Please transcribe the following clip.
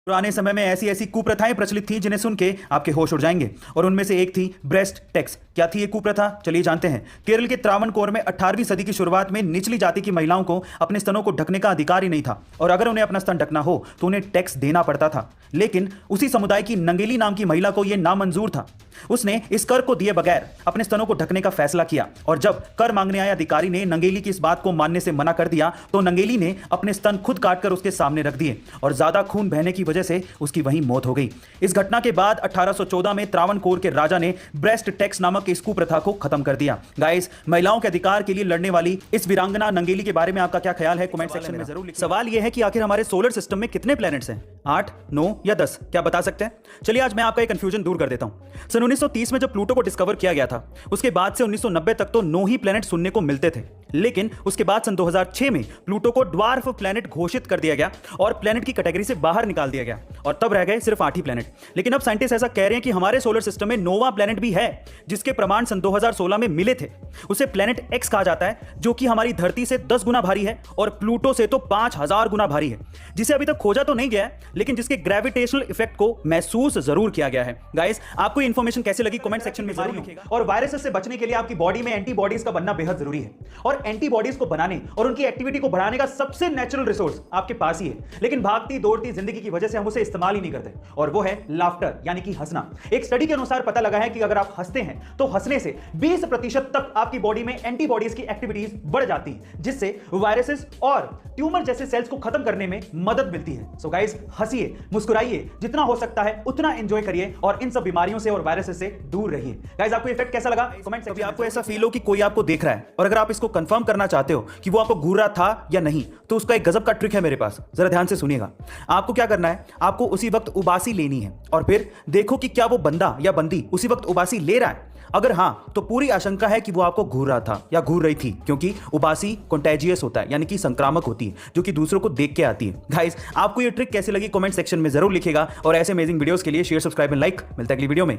पुराने समय में ऐसी ऐसी कुप्रथाएं प्रचलित थी जिन्हें सुन के आपके होश उड़ जाएंगे। और उनमें से एक थी ब्रेस्ट टैक्स। क्या थी ये कुप्रथा, चलिए जानते हैं। केरल के त्रावणकोर में 18वीं सदी की शुरुआत में निचली जाति की महिलाओं को अपने स्तनों को ढकने का अधिकार ही नहीं था, और अगर उन्हें अपना स्तन ढकना हो तो उन्हें टैक्स देना पड़ता था। लेकिन उसी समुदाय की नंगेली नाम की महिला को यह नामंजूर था। उसने इस कर को दिए बगैर अपने स्तनों को ढकने का फैसला किया, और जब कर मांगने आए अधिकारी ने नंगेली की इस बात को मानने से मना कर दिया तो नंगेली ने अपने स्तन खुद काटकर उसके सामने रख दिए, और ज्यादा खून बहने की वजह से उसकी वहीं मौत हो गई। इस घटना के बाद 1814 में त्रावणकोर के राजा ने ब्रेस्ट टैक्स नामक इस कुप्रथा को खत्म कर दिया। गाइस, महिलाओं के अधिकार के लिए लड़ने वाली इस वीरांगना नंगेली के बारे में आपका क्या ख्याल है, कमेंट सेक्शन में जरूर लिखिए। सवाल यह है कि आखिर हमारे सोलर सिस्टम में कितने प्लैनेट्स हैं? 8, 9 या 10? क्या बता सकते हैं? चलिए आज मैं आपका एक कंफ्यूजन दूर कर देता हूं। सन 1930 में जब प्लूटो को डिस्कवर किया गया था, उसके बाद से 1990 तक तो 9 ही प्लैनेट सुनने को मिलते थे। लेकिन उसके बाद सन 2006 में प्लूटो को ड्वार्फ प्लैनेट घोषित कर दिया गया और प्लैनेट की कैटेगरी से बाहर निकाल दिया गया, और तब रह गए सिर्फ 8 ही प्लैनेट। लेकिन अब साइंटिस्ट ऐसा कह रहे हैं कि हमारे सोलर सिस्टम में 9वां प्लैनेट भी है, जिसके प्रमाण सन 2016 में मिले थे। उसे प्लैनेट एक्स कहा जाता है, जो कि हमारी धरती से 10 गुना भारी है और प्लूटो से तो 5000 गुना भारी है, जिसे अभी तक खोजा तो नहीं गया है, लेकिन जिसके ग्रेविटेशनल इफेक्ट को महसूस जरूर किया गया है। गाइस, आपको ये इंफॉर्मेशन कैसे लगी कमेंट सेक्शन में जरूर लिखिएगा। और वायरसेस से बचने के लिए आपकी बॉडी में एंटीबॉडीज का बनना बेहद जरूरी है, और एंटीबॉडीज को बनाने और उनकी एक्टिविटी को बढ़ाने का सबसे नेचुरल रिसोर्स आपके पास ही है। लेकिन भागती दौड़ती जिंदगी की वजह से हम उसे इस्तेमाल ही नहीं करते, और वो है लाफ्टर, यानी कि हंसना। एक स्टडी के अनुसार पता लगा है कि अगर आप हंसते हैं तो हंसने से 20% तक आपकी बॉडी में एंटीबॉडीज की एक्टिविटीज बढ़ जाती है, जिससे वायरसेस और ट्यूमर जैसे सेल्स को खत्म करने में मदद मिलती है। सो गाइस, हंसिए, मुस्कुराइए, जितना हो सकता है उतना एंजॉय करिए और इन सब बीमारियों से और वायरसेस से दूर रहिए। गाइस, आपको इफेक्ट कैसा लगा कमेंट सेक्शन में। आपको ऐसा फील हो कि कोई आपको देख रहा है, और अगर आप इसको कंफर्म करना चाहते हो कि वो आपको घूर रहा था या नहीं, तो उसका एक गजब का ट्रिक है मेरे पास, जरा ध्यान से सुनिएगा। आपको क्या करना है, आपको उसी वक्त उबासी लेनी है और फिर देखो कि क्या वो बंदा या बंदी उसी वक्त उबासी ले रहा है। अगर हां, तो पूरी आशंका है कि वो आपको घूर रहा था या घूर रही थी, क्योंकि उबासी कंटेजियस होता है, यानी कि संक्रामक होती है, जो कि दूसरों को देख के आती है। गाइस, आपको ये ट्रिक कैसी लगी कमेंट सेक्शन में जरूर लिखिएगा, और ऐसे अमेजिंग वीडियोस के लिए शेयर, सब्सक्राइब एंड लाइक। मिलता है अगली वीडियो में।